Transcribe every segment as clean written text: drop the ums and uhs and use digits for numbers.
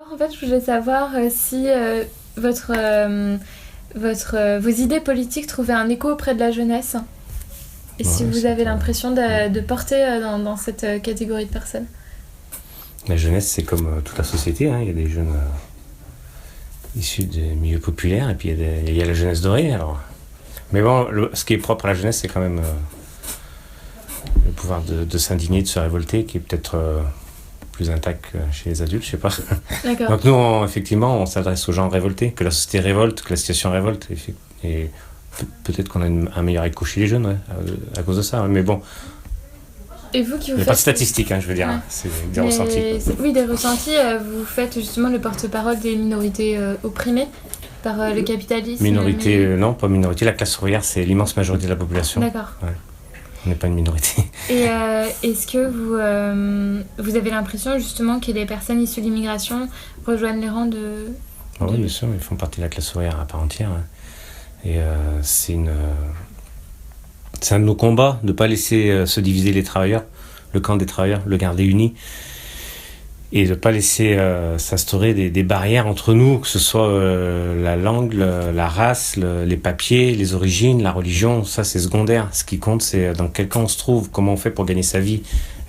En fait, je voulais savoir si votre, vos idées politiques trouvaient un écho auprès de la jeunesse et si Ouais, vous avez l'impression de porter dans cette catégorie de personnes. la jeunesse, c'est comme toute la société. Hein. Il y a des jeunes issus des milieux populaires et puis il y a la jeunesse dorée. Alors. Mais bon, ce qui est propre à la jeunesse, c'est quand même le pouvoir de s'indigner, de se révolter, qui est peut-être plus intact que chez les adultes, je sais pas. D'accord. Donc nous, effectivement, on s'adresse aux gens révoltés, que la société révolte, que la situation révolte. Et peut-être qu'on a un meilleur écho chez les jeunes ouais, à cause de ça. Mais bon, Et vous qui il vous n'y a faites... pas de statistiques, hein, je veux dire. Ouais. C'est des ressentis. Oui, des ressentis. Vous faites justement le porte-parole des minorités opprimées par le capitalisme. Minorité, non, pas minorité. La classe ouvrière, c'est l'immense majorité de la population. D'accord. Ouais. On n'est pas une minorité. Et est-ce que vous avez l'impression justement que les personnes issues de l'immigration rejoignent les rangs de... Ah oui, bien sûr, ils font partie de la classe ouvrière à part entière. Hein. Et c'est un de nos combats de ne pas laisser se diviser les travailleurs, le camp des travailleurs, le garder uni. Et de ne pas laisser s'instaurer des barrières entre nous, que ce soit la langue, la race, les papiers, les origines, la religion, ça c'est secondaire. Ce qui compte, c'est dans quel camp on se trouve, comment on fait pour gagner sa vie.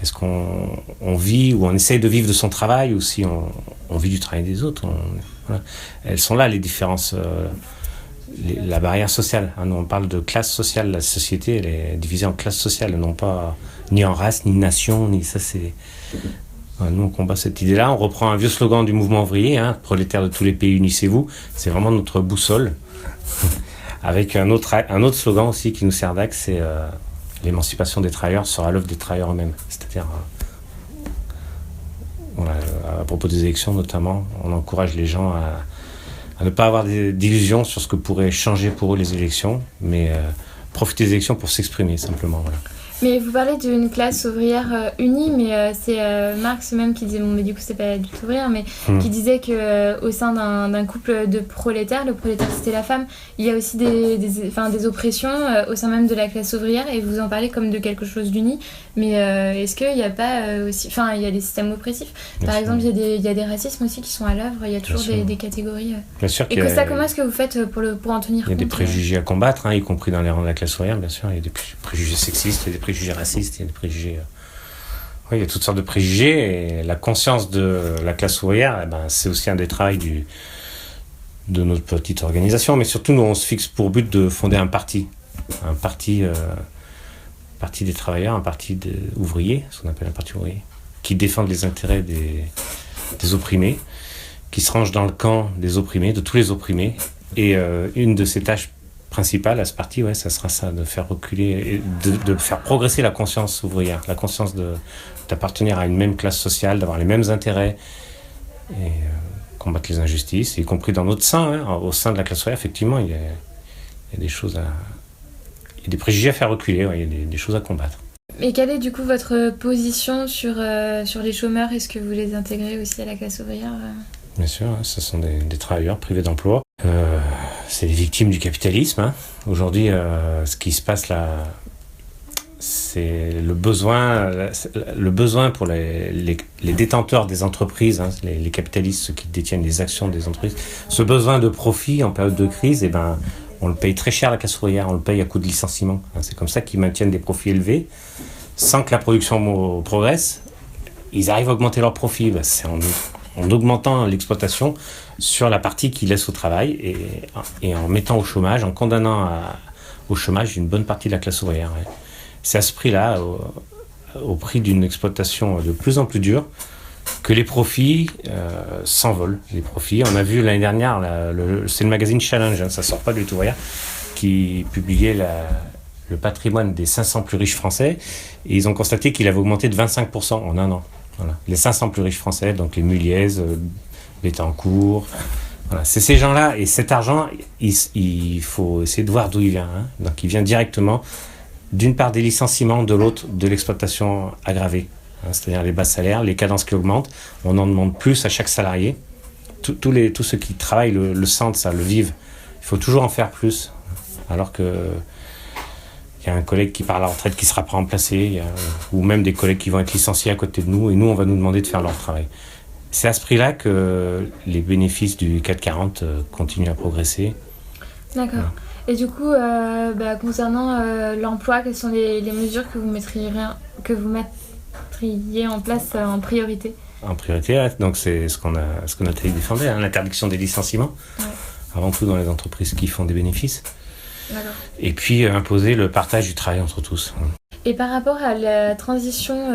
Est-ce qu'on vit ou on essaye de vivre de son travail ou si on vit du travail des autres. Voilà. Elles sont là, les différences, la barrière sociale. Hein, on parle de classe sociale, la société elle est divisée en classes sociales, non pas ni en race, ni nation, ni ça c'est... Nous, on combat cette idée-là. On reprend un vieux slogan du mouvement ouvrier, hein, prolétaires de tous les pays, unissez-vous. C'est vraiment notre boussole. Avec un autre slogan aussi qui nous sert d'axe, c'est l'émancipation des travailleurs sera l'œuvre des travailleurs eux-mêmes. C'est-à-dire, voilà, à propos des élections notamment, on encourage les gens à ne pas avoir d'illusions sur ce que pourraient changer pour eux les élections, mais profiter des élections pour s'exprimer simplement. Voilà. Mais vous parlez d'une classe ouvrière unie, mais c'est Marx même qui disait, bon mais du coup c'est pas du tout ouvrière, mais qui disait que au sein d'un couple de prolétaires, le prolétaire c'était la femme, il y a aussi des oppressions au sein même de la classe ouvrière, et vous en parlez comme de quelque chose d'uni, mais est-ce qu'il n'y a pas aussi, enfin il y a des systèmes oppressifs, par exemple il y a des racismes aussi qui sont à l'œuvre, il y a toujours des catégories. Bien sûr et que ça, comment est-ce que vous faites pour en tenir compte? Il y a des préjugés à combattre, hein, y compris dans les rangs de la classe ouvrière, bien sûr. Il y a des préjugés sexistes, il y a des préjugés racistes, il y a des préjugés... Oui, il y a toutes sortes de préjugés. Et la conscience de la classe ouvrière, eh ben, c'est aussi un des travaux de notre petite organisation. Mais surtout, nous, on se fixe pour but de fonder un parti. Un parti des travailleurs, un parti ouvrier, ce qu'on appelle un parti ouvrier, qui défend les intérêts des opprimés, qui se range dans le camp des opprimés, de tous les opprimés. Et une de ses tâches principales à ce parti, ouais, ça sera ça, de faire reculer, de faire progresser la conscience ouvrière, la conscience d'appartenir à une même classe sociale, d'avoir les mêmes intérêts, et combattre les injustices, y compris dans notre sein, hein, au sein de la classe ouvrière, effectivement, il y a des choses il y a des préjugés à faire reculer, ouais, il y a des choses à combattre. Et quelle est du coup votre position sur les chômeurs? Est-ce que vous les intégrez aussi à la classe ouvrière? Bien sûr, ce sont des travailleurs privés d'emploi. C'est les victimes du capitalisme. Hein. Aujourd'hui, ce qui se passe là, c'est le besoin pour les détenteurs des entreprises, hein, les capitalistes, ceux qui détiennent les actions des entreprises, ce besoin de profit en période de crise, eh ben, on le paye très cher la classe ouvrière, on le paye à coup de licenciement. Hein. C'est comme ça qu'ils maintiennent des profits élevés, sans que la production progresse. Ils arrivent à augmenter leurs profits. Ben, c'est en augmentant l'exploitation sur la partie qu'ils laissent au travail et en mettant au chômage, en condamnant au chômage une bonne partie de la classe ouvrière. Ouais. C'est à ce prix-là, au prix d'une exploitation de plus en plus dure, que les profits s'envolent. Les profits, on a vu l'année dernière, c'est le magazine Challenge, hein, ça sort pas du tout, voyez, qui publiait le patrimoine des 500 plus riches français, et ils ont constaté qu'il avait augmenté de 25% en un an. Voilà. Les 500 plus riches français, donc les Muliez, Bettencourt, voilà. C'est ces gens-là, et cet argent, il faut essayer de voir d'où il vient. Hein. Donc il vient directement, d'une part des licenciements, de l'autre de l'exploitation aggravée. Hein, c'est-à-dire les bas salaires, les cadences qui augmentent, on en demande plus à chaque salarié. Tous ceux qui travaillent le sentent, ça, le vivent. Il faut toujours en faire plus, alors que il y a un collègue qui part à la retraite qui ne sera pas remplacé, ou même des collègues qui vont être licenciés à côté de nous, et nous, on va nous demander de faire leur travail. c'est à ce prix-là que les bénéfices du 440 continuent à progresser. D'accord. Voilà. Et du coup, concernant l'emploi, quelles sont les mesures que vous mettriez en place en priorité? En priorité, ouais, donc c'est ce qu'on a défendu, hein, l'interdiction des licenciements, Ouais. avant tout dans les entreprises qui font des bénéfices. D'accord. Et puis imposer le partage du travail entre tous. Et par rapport à la transition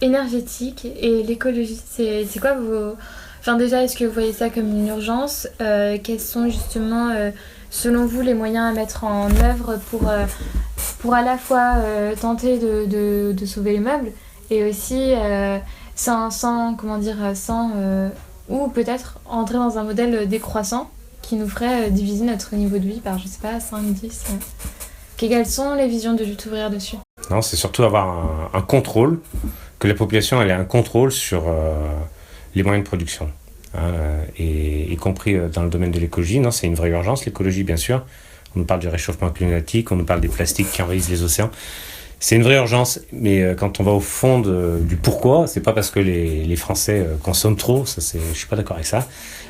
énergétique et l'écologie, c'est quoi vos... Enfin déjà, est-ce que vous voyez ça comme une urgence? Quels sont justement, selon vous, les moyens à mettre en œuvre pour à la fois tenter de sauver les meubles et aussi ou peut-être entrer dans un modèle décroissant qui nous ferait diviser notre niveau de vie par, je sais pas, 5, 10... Quelles sont les visions de Lutte ouvrière dessus? Non, c'est surtout avoir un contrôle, que la population elle ait un contrôle sur les moyens de production, hein, et y compris dans le domaine de l'écologie. Non, c'est une vraie urgence, l'écologie, bien sûr. On nous parle du réchauffement climatique, on nous parle des plastiques qui envahissent les océans. C'est une vraie urgence, mais quand on va au fond du pourquoi, c'est pas parce que les Français consomment trop, je suis pas d'accord avec ça.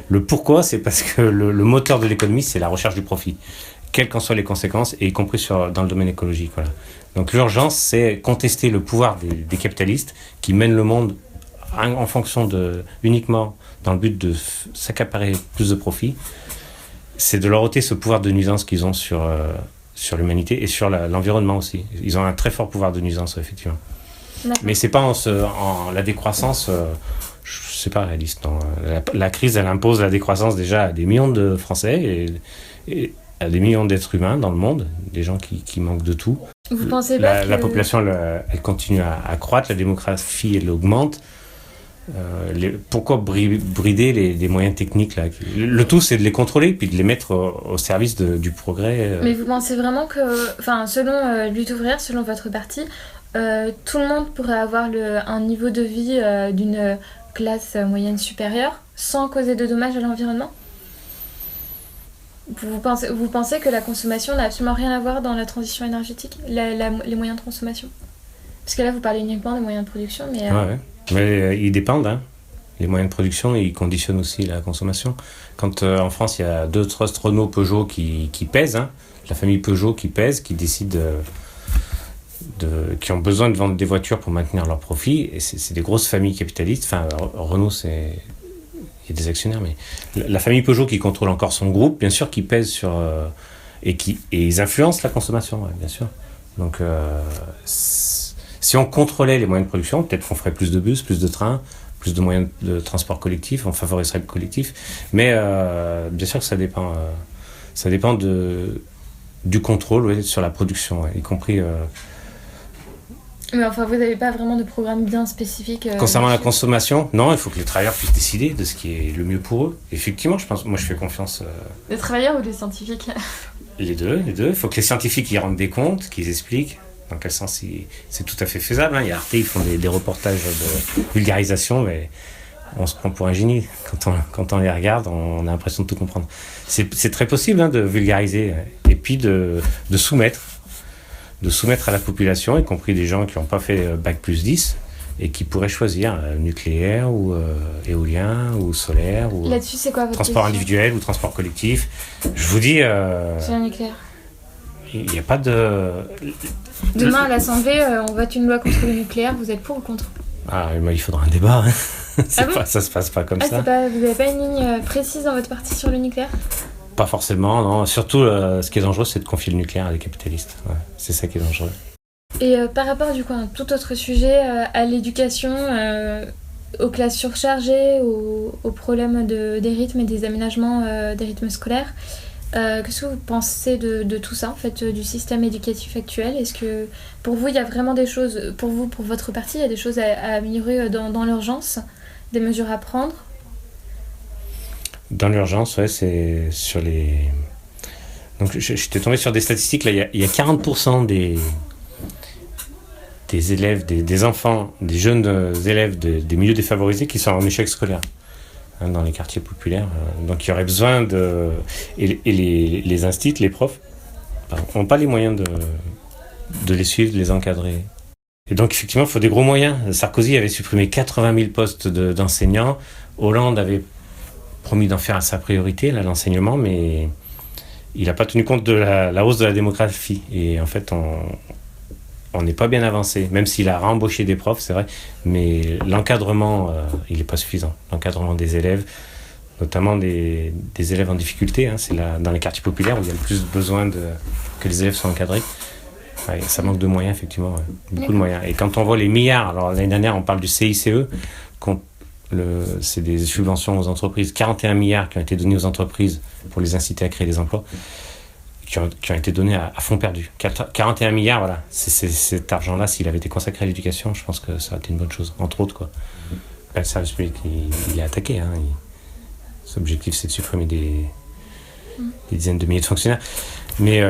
Le pourquoi, c'est parce que le moteur de l'économie, c'est la recherche du profit, quelles qu'en soient les conséquences, et y compris dans le domaine écologique. Voilà. Donc l'urgence, c'est contester le pouvoir des capitalistes qui mènent le monde en fonction uniquement dans le but de s'accaparer plus de profit. C'est de leur ôter ce pouvoir de nuisance qu'ils ont sur l'humanité et sur l'environnement aussi. Ils ont un très fort pouvoir de nuisance, effectivement. D'accord. Mais c'est pas en la décroissance, c'est pas réaliste. Non. La crise, elle impose la décroissance déjà à des millions de Français et à des millions d'êtres humains dans le monde, des gens qui manquent de tout. Vous pensez pas la population, elle continue à croître, la démographie, elle augmente. Pourquoi brider les moyens techniques là? Le tout, c'est de les contrôler puis de les mettre au service du progrès. Mais vous pensez vraiment que, selon Lutte ouvrière, selon votre parti, tout le monde pourrait avoir un niveau de vie d'une classe moyenne supérieure sans causer de dommages à l'environnement? Vous pensez que la consommation n'a absolument rien à voir dans la transition énergétique, les moyens de consommation? Parce que là, vous parlez uniquement des moyens de production, mais... Ouais. Mais ils dépendent, hein. Les moyens de production, ils conditionnent aussi la consommation. Quand en France, il y a 2 trust Renault, Peugeot qui pèsent, hein, la famille Peugeot qui pèse, qui décide qui ont besoin de vendre des voitures pour maintenir leurs profits, et c'est des grosses familles capitalistes. Enfin, Renault, il y a des actionnaires, mais la famille Peugeot qui contrôle encore son groupe, bien sûr, qui pèse sur... et ils influencent la consommation, ouais, bien sûr. Donc, si on contrôlait les moyens de production, peut-être qu'on ferait plus de bus, plus de trains, plus de moyens de transport collectif, on favoriserait le collectif. Mais bien sûr que ça dépend du contrôle, ouais, sur la production, ouais, y compris... Mais enfin, vous n'avez pas vraiment de programme bien spécifique concernant la consommation, non, il faut que les travailleurs puissent décider de ce qui est le mieux pour eux. Effectivement, je fais confiance... Les travailleurs ou les scientifiques? Les deux. Il faut que les scientifiques y rendent des comptes, qu'ils expliquent dans quel sens c'est tout à fait faisable. Hein. Il y a Arte, ils font des reportages de vulgarisation, mais on se prend pour un génie. Quand on les regarde, on a l'impression de tout comprendre. C'est très possible, hein, de vulgariser et puis de soumettre à la population, y compris des gens qui n'ont pas fait Bac+10 et qui pourraient choisir nucléaire ou éolien ou solaire ou là-dessus, c'est quoi votre transport question? individuel ou transport collectif. Je vous dis... Sur le nucléaire. Il n'y a pas de... Demain, à l'Assemblée, on vote une loi contre le nucléaire. Vous êtes pour ou contre? Il faudra un débat. Hein. Ça se passe pas comme ça. Vous n'avez pas une ligne précise dans votre parti sur le nucléaire? Pas forcément, non. Surtout, ce qui est dangereux, c'est de confier le nucléaire à des capitalistes. Ouais. C'est ça qui est dangereux. Et par rapport, du coup, à un tout autre sujet, à l'éducation, aux classes surchargées, aux problèmes des rythmes et des aménagements des rythmes scolaires, qu'est-ce que vous pensez de tout ça, en fait, du système éducatif actuel? Est-ce que, pour vous, il y a vraiment des choses, pour votre parti, il y a des choses à améliorer dans l'urgence, des mesures à prendre? Dans l'urgence, ouais, c'est sur les... Donc, j'étais tombé sur des statistiques, là, il y a 40% des élèves, des enfants, des jeunes élèves des milieux défavorisés qui sont en échec scolaire, hein, dans les quartiers populaires. Donc il y aurait besoin de... Et les instituts, les profs, n'ont pas les moyens de les suivre, de les encadrer. Et donc, effectivement, il faut des gros moyens. Sarkozy avait supprimé 80 000 postes d'enseignants. Hollande avait promis d'en faire sa priorité, là, l'enseignement, mais il n'a pas tenu compte de la hausse de la démographie. Et en fait, on n'est pas bien avancé, même s'il a rembauché des profs, c'est vrai, mais l'encadrement, il n'est pas suffisant. L'encadrement des élèves, notamment des élèves en difficulté, hein, c'est dans les quartiers populaires où il y a le plus besoin que les élèves soient encadrés. Ouais, ça manque de moyens, effectivement, ouais. Beaucoup de moyens. Et quand on voit les milliards, alors l'année dernière, on parle du CICE, c'est des subventions aux entreprises, 41 milliards qui ont été donnés aux entreprises pour les inciter à créer des emplois, qui ont été donnés à fond perdu. 41 milliards, voilà. Cet argent-là, s'il avait été consacré à l'éducation, je pense que ça aurait été une bonne chose, entre autres, quoi. Le service public, il est attaqué, hein. Son objectif, c'est de supprimer des dizaines de milliers de fonctionnaires. Mais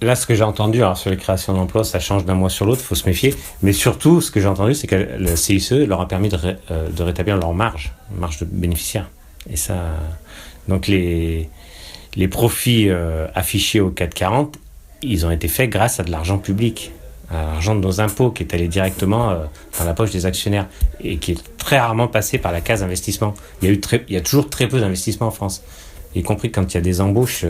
là, ce que j'ai entendu, alors sur les créations d'emplois, ça change d'un mois sur l'autre, il faut se méfier. Mais surtout, ce que j'ai entendu, c'est que le CICE leur a permis de rétablir leur marge de bénéficiaires. Et ça, donc les profits affichés au CAC 40, ils ont été faits grâce à de l'argent public, à l'argent de nos impôts qui est allé directement dans la poche des actionnaires et qui est très rarement passé par la case investissement. Il y a toujours très peu d'investissements en France, y compris quand il y a des embauches.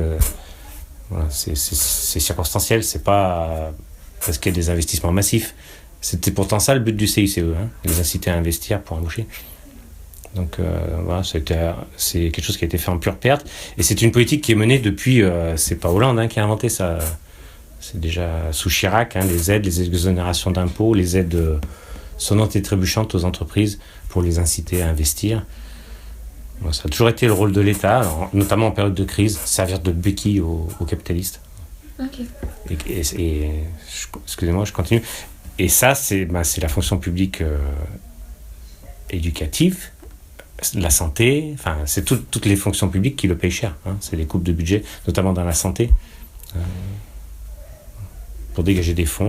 Voilà, c'est circonstanciel, c'est pas parce qu'il y a des investissements massifs. C'était pourtant ça le but du CICE, hein, les inciter à investir pour embaucher. Donc voilà, c'est quelque chose qui a été fait en pure perte. Et c'est une politique qui est menée depuis, c'est pas Hollande, hein, qui a inventé ça. C'est déjà sous Chirac, hein, les aides, les exonérations d'impôts, les aides sonnantes et trébuchantes aux entreprises pour les inciter à investir. Bon, ça a toujours été le rôle de l'État, notamment en période de crise, servir de béquille aux capitalistes. Okay. Excusez-moi, je continue. Et ça, c'est la fonction publique éducative, la santé, enfin, c'est toutes les fonctions publiques qui le payent cher. Hein. C'est les coupes de budget, notamment dans la santé, pour dégager des fonds,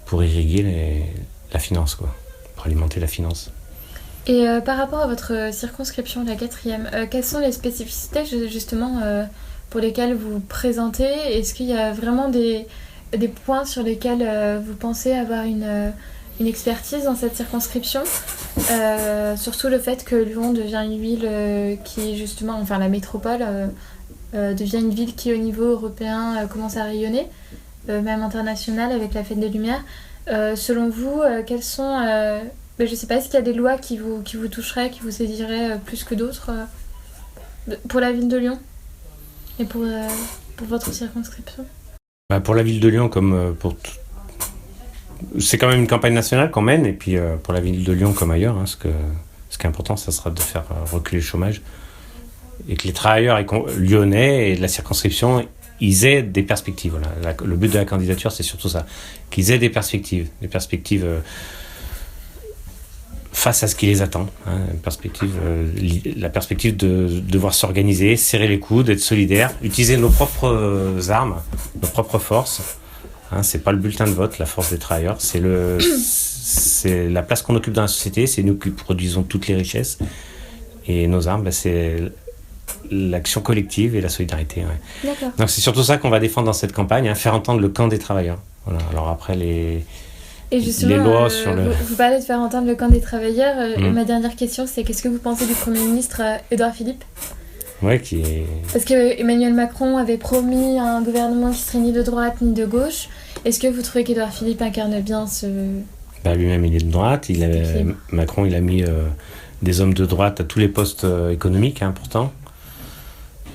pour irriguer la finance, quoi, pour alimenter la finance. Et par rapport à votre circonscription, la 4e, quelles sont les spécificités justement pour lesquelles vous vous présentez? Est-ce qu'il y a vraiment des points sur lesquels vous pensez avoir une expertise dans cette circonscription? Surtout le fait que Lyon devient une ville qui justement, enfin la métropole devient une ville qui au niveau européen commence à rayonner, même international avec la Fête des Lumières. Selon vous, quels sont... je ne sais pas, est-ce qu'il y a des lois qui vous toucheraient, qui vous saisiraient plus que d'autres pour la ville de Lyon et pour votre circonscription? Pour la ville de Lyon, comme c'est quand même une campagne nationale qu'on mène, et puis pour la ville de Lyon comme ailleurs, hein, ce qui est important, ça sera de faire reculer le chômage et que les travailleurs lyonnais et de la circonscription, ils aient des perspectives. Voilà. Le but de la candidature, c'est surtout ça, qu'ils aient des perspectives face à ce qui les attend, hein, la perspective de devoir s'organiser, serrer les coudes, être solidaire, utiliser nos propres armes, nos propres forces. Hein, c'est pas le bulletin de vote, la force des travailleurs, c'est la place qu'on occupe dans la société, c'est nous qui produisons toutes les richesses. Et nos armes, c'est l'action collective et la solidarité. Ouais. D'accord. Donc c'est surtout ça qu'on va défendre dans cette campagne, hein, faire entendre le camp des travailleurs. Voilà. Alors après Et justement, les lois sur vous parlez de faire entendre le camp des travailleurs. Et ma dernière question, c'est qu'est-ce que vous pensez du Premier ministre Édouard Philippe? Ouais, qui est... Parce que Emmanuel Macron avait promis un gouvernement qui serait ni de droite ni de gauche. Est-ce que vous trouvez qu'Édouard Philippe incarne bien ce... Lui-même, il est de droite. Macron, il a mis des hommes de droite à tous les postes économiques, hein, pourtant.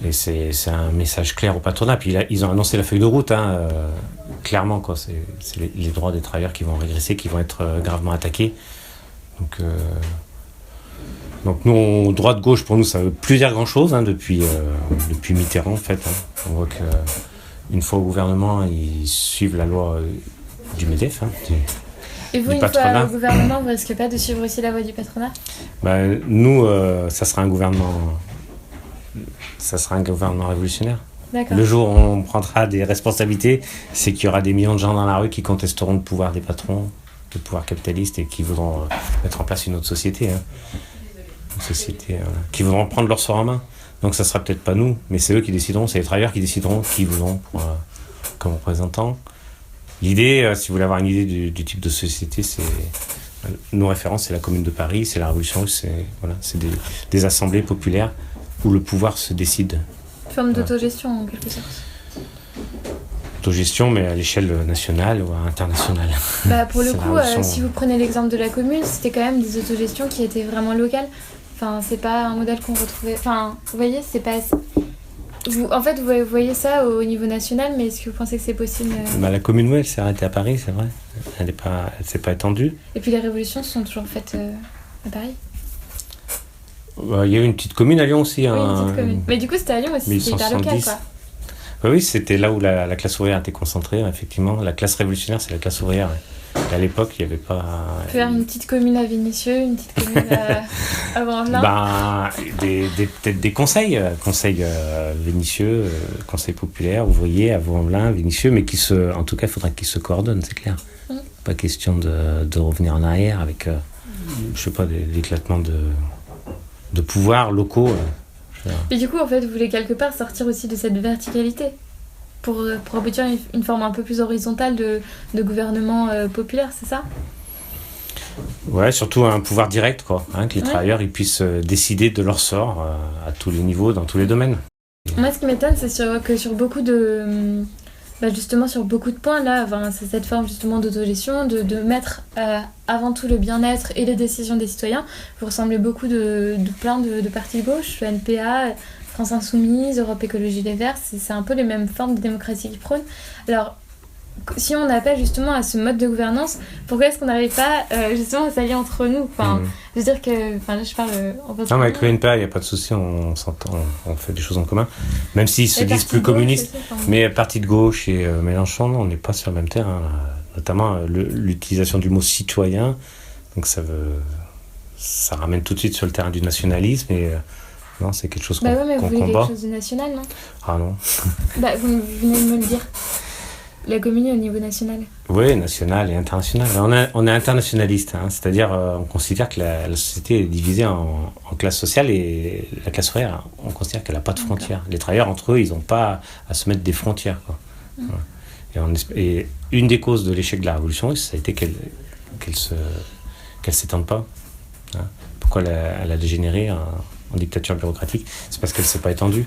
Et c'est un message clair au patronat. Puis ils ont annoncé la feuille de route, hein, clairement, quoi. C'est les droits des travailleurs qui vont régresser, qui vont être gravement attaqués. Donc nous, droite-gauche, pour nous, ça veut plus dire grand-chose, hein, depuis Mitterrand, en fait. Hein. On voit qu'une fois au gouvernement, ils suivent la loi du MEDEF, hein, et vous, une patronat. fois au gouvernement, vous risquez pas de suivre aussi la voie du patronat? Nous, ça sera un gouvernement révolutionnaire. D'accord. Le jour où on prendra des responsabilités, c'est qu'il y aura des millions de gens dans la rue qui contesteront le pouvoir des patrons, le pouvoir capitaliste, et qui voudront mettre en place une autre société. Hein. Une société qui voudront prendre leur sort en main. Donc ça sera peut-être pas nous, mais c'est eux qui décideront, c'est les travailleurs qui décideront qui voudront comme représentants. L'idée, si vous voulez avoir une idée du type de société, nos références, c'est la Commune de Paris, c'est la Révolution russe, c'est des assemblées populaires où le pouvoir se décide. Une forme d'autogestion en quelque sorte. Autogestion, mais à l'échelle nationale ou internationale. Pour le coup, si vous prenez l'exemple de la commune, c'était quand même des autogestions qui étaient vraiment locales. Enfin, c'est pas un modèle qu'on retrouvait. Enfin, vous voyez, c'est pas. Vous voyez ça au niveau national, mais est-ce que vous pensez que c'est possible La commune, elle s'est arrêtée à Paris, c'est vrai. Elle s'est pas étendue. Et puis les révolutions se sont toujours faites à Paris. Il y a eu une petite commune à Lyon aussi. Oui, une petite commune. Mais du coup, c'était à Lyon aussi, c'était hyper local, quoi. Oui, c'était là où la classe ouvrière était concentrée, effectivement. La classe révolutionnaire, c'est la classe ouvrière. Et à l'époque, il n'y avait pas... Faire une petite commune à Vénissieux, une petite commune à Vaux-en-Velin. Peut-être des conseils. Conseils Vénissieux, conseils populaires, ouvriers à Vaux-en-Velin, Vénissieux, mais en tout cas, il faudra qu'ils se coordonnent, c'est clair. Pas question de revenir en arrière avec, je sais pas, des éclatements de pouvoirs locaux. Et du coup, en fait, vous voulez quelque part sortir aussi de cette verticalité pour aboutir à une forme un peu plus horizontale de gouvernement populaire, c'est ça ? Ouais, surtout un pouvoir direct, quoi, que les travailleurs ils puissent décider de leur sort à tous les niveaux, dans tous les domaines. Moi, ce qui m'étonne, c'est que sur beaucoup de... justement, sur beaucoup de points, là, c'est cette forme justement d'autogestion, de mettre avant tout le bien-être et les décisions des citoyens. Vous ressemblez beaucoup de plein de partis de gauche, le NPA, France Insoumise, Europe Écologie Les Verts, c'est un peu les mêmes formes de démocratie qu'ils prônent. Alors, si on appelle justement à ce mode de gouvernance, pourquoi est-ce qu'on n'arrive pas justement à s'allier entre nous ? Je veux dire que... là, je parle en fait... Non, mais avec le NPA, il n'y a pas de souci, on s'entend, on fait des choses en commun. Même s'ils se disent plus communistes. Mais parti de gauche et Mélenchon, non, on n'est pas sur le même terrain. Là. Notamment l'utilisation du mot citoyen. Donc ça ramène tout de suite sur le terrain du nationalisme. Et non, c'est quelque chose qu'on combat. Mais vous voulez quelque chose de national, non ? Ah non. Vous venez de me le dire. La commune au niveau national. Oui, national et international. On est internationaliste, c'est-à-dire on considère que la société est divisée en classes sociales et la classe ouvrière, on considère qu'elle n'a pas de frontières. Les travailleurs, entre eux, ils n'ont pas à se mettre des frontières, quoi. Et une des causes de l'échec de la Révolution, ça a été qu'elle s'étende pas. Pourquoi elle a dégénéré en dictature bureaucratique ? C'est parce qu'elle ne s'est pas étendue.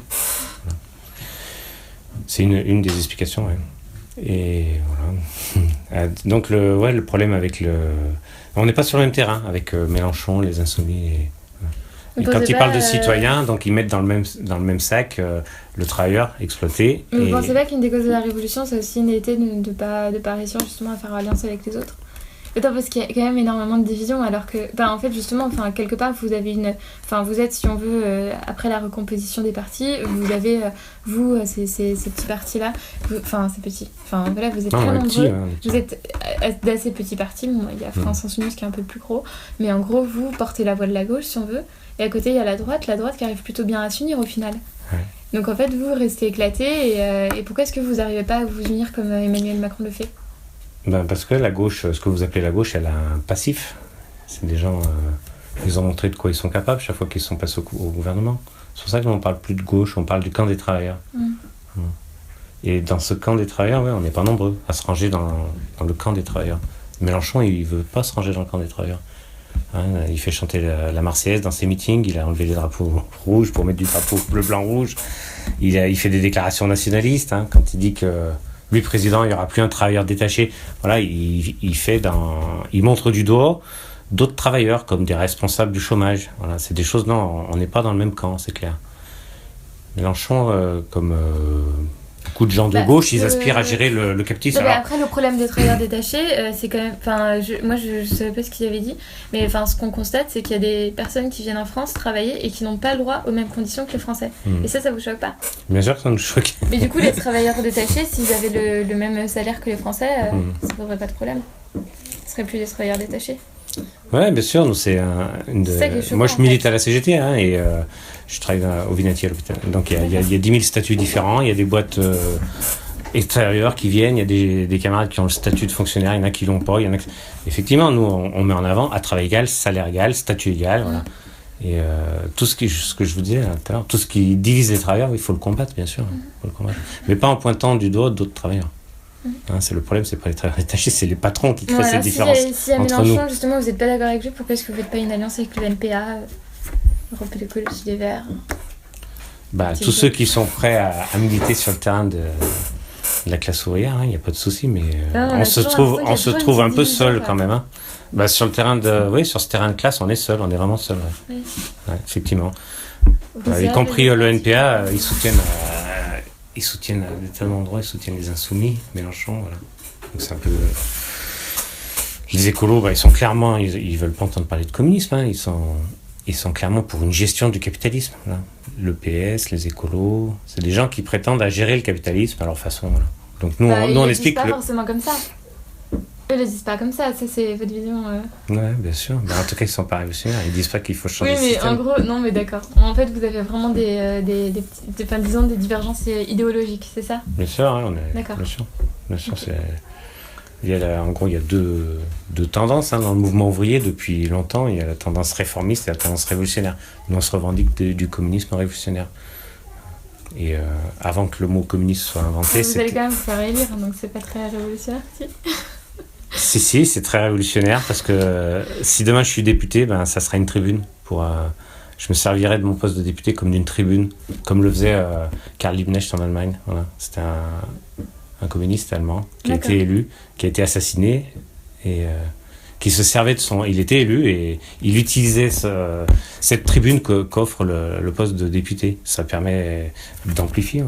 C'est une des explications, ouais. Et voilà. Donc le problème avec on n'est pas sur le même terrain avec Mélenchon, les Insoumis. Et quand ils parlent de citoyens, donc ils mettent dans le même sac le travailleur exploité. Mais vous ne pensez pas qu'une des causes de la Révolution, c'est aussi une été de pas réussir justement à faire alliance avec les autres ? Attends, parce qu'il y a quand même énormément de divisions, alors que, en fait, justement, quelque part, vous avez vous êtes, si on veut, après la recomposition des partis, vous avez, ces petits partis-là, ces petits, vous êtes très nombreux, vous êtes d'assez petits partis, il y a France Insoumise qui est un peu plus gros, mais en gros, vous portez la voix de la gauche, si on veut, et à côté, il y a la droite qui arrive plutôt bien à s'unir, au final. Ouais. Donc, en fait, vous restez éclatés, et pourquoi est-ce que vous n'arrivez pas à vous unir comme Emmanuel Macron le fait ? Parce que la gauche, ce que vous appelez la gauche, elle a un passif. C'est des gens, ils ont montré de quoi ils sont capables chaque fois qu'ils sont passés au gouvernement. C'est pour ça qu'on ne parle plus de gauche, on parle du camp des travailleurs. Et dans ce camp des travailleurs, on n'est pas nombreux à se ranger dans le camp des travailleurs. Mélenchon, il ne veut pas se ranger dans le camp des travailleurs. Il fait chanter la Marseillaise dans ses meetings, il a enlevé les drapeaux rouges pour mettre du drapeau bleu, blanc, rouge. Il fait des déclarations nationalistes, quand il dit que... Lui, président, il n'y aura plus un travailleur détaché. Voilà, il montre du doigt d'autres travailleurs, comme des responsables du chômage. Voilà, c'est des choses, non, on n'est pas dans le même camp, c'est clair. Mélenchon, comme beaucoup de gens de gauche, ils aspirent à gérer le capitalisme. Après, le problème des travailleurs détachés, c'est quand même... moi, je ne savais pas ce qu'il avait dit, mais ce qu'on constate, c'est qu'il y a des personnes qui viennent en France travailler et qui n'ont pas le droit aux mêmes conditions que les Français. Et ça vous choque pas ? Bien sûr que ça nous choque. Mais du coup, les travailleurs détachés, s'ils avaient le même salaire que les Français, ça ne poserait pas de problème. Ce ne seraient plus des travailleurs détachés. Ouais, bien sûr, nous c'est moi je milite à la CGT et je travaille au Vinatier à l'hôpital. Donc il y a 10 000 statuts différents, il y a des boîtes extérieures qui viennent, il y a des camarades qui ont le statut de fonctionnaire, il y en a qui l'ont pas, Effectivement, nous on met en avant à travail égal, salaire égal, statut égal, voilà. Et ce que je vous disais tout à l'heure, tout ce qui divise les travailleurs, il faut le combattre, bien sûr. Faut le combattre. Mais pas en pointant du doigt d'autres travailleurs. Hein, c'est le problème, c'est pas les travailleurs détachés, c'est les patrons qui créent Voilà, cette différence si à entre Mélenchon, nous. justement, vous n'êtes pas d'accord avec lui, pourquoi est-ce que vous faites pas une alliance avec le NPA, Europe Écologie Les Verts? Tous ceux qui sont prêts à militer sur le terrain de la classe ouvrière, il n'y a pas de souci, mais on se trouve un peu seul quand même. Hein. Sur le terrain sur ce terrain de classe, on est seul, on est vraiment seul. Ouais. Oui. Ouais, effectivement. Y compris le NPA, ils soutiennent à des tas d'endroits, ils soutiennent les Insoumis, Mélenchon, voilà. Donc c'est un peu. Les écolos, ils sont clairement, ils veulent pas entendre parler de communisme, hein. Ils sont clairement pour une gestion du capitalisme. Voilà. Le PS, les écolos, c'est des gens qui prétendent à gérer le capitalisme à leur façon. Voilà. Donc nous, on explique. Ils ne disent pas forcément comme ça. Eux ne le disent pas comme ça c'est votre vision. Ouais, bien sûr. En tout cas, ils ne sont pas révolutionnaires. Ils ne disent pas qu'il faut changer le système. Oui, mais en gros, non, mais d'accord. En fait, vous avez vraiment des divergences idéologiques, c'est ça? Bien sûr, hein, d'accord. Bien sûr, okay. En gros, il y a deux tendances dans le mouvement ouvrier depuis longtemps. Il y a la tendance réformiste et la tendance révolutionnaire. Nous, on se revendique du communisme révolutionnaire. Et avant que le mot communiste soit inventé... Vous allez quand même vous faire élire, donc c'est pas très révolutionnaire, si. Si, c'est très révolutionnaire parce que si demain je suis député, ça sera une tribune. Je me servirai de mon poste de député comme d'une tribune, comme le faisait Karl Liebknecht en Allemagne. Voilà. C'était un communiste allemand qui a été élu, qui a été assassiné et qui se servait de son... Il était élu et il utilisait cette tribune qu'offre le poste de député. Ça permet d'amplifier.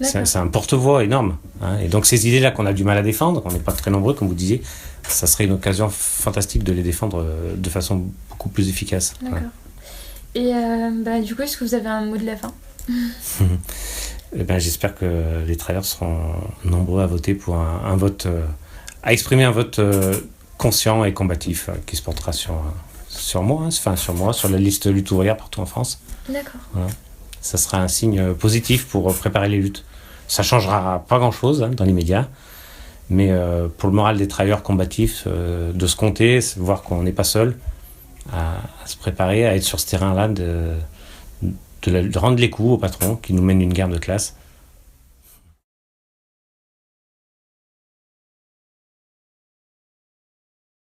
C'est un porte-voix énorme. Hein. Et donc ces idées-là qu'on a du mal à défendre, on n'est pas très nombreux, comme vous disiez, ça serait une occasion fantastique de les défendre de façon beaucoup plus efficace. D'accord. Ouais. Et du coup, est-ce que vous avez un mot de la fin? J'espère que les travailleurs seront nombreux à voter pour un vote, à exprimer un vote conscient et combatif qui se portera sur moi, sur la liste lutte ouvrière partout en France. D'accord. Voilà. Ça sera un signe positif pour préparer les luttes. Ça changera pas grand-chose dans l'immédiat, mais pour le moral des travailleurs combatifs, de se compter, voir qu'on n'est pas seul, à se préparer, à être sur ce terrain-là, de rendre les coups aux patrons qui nous mènent une guerre de classe.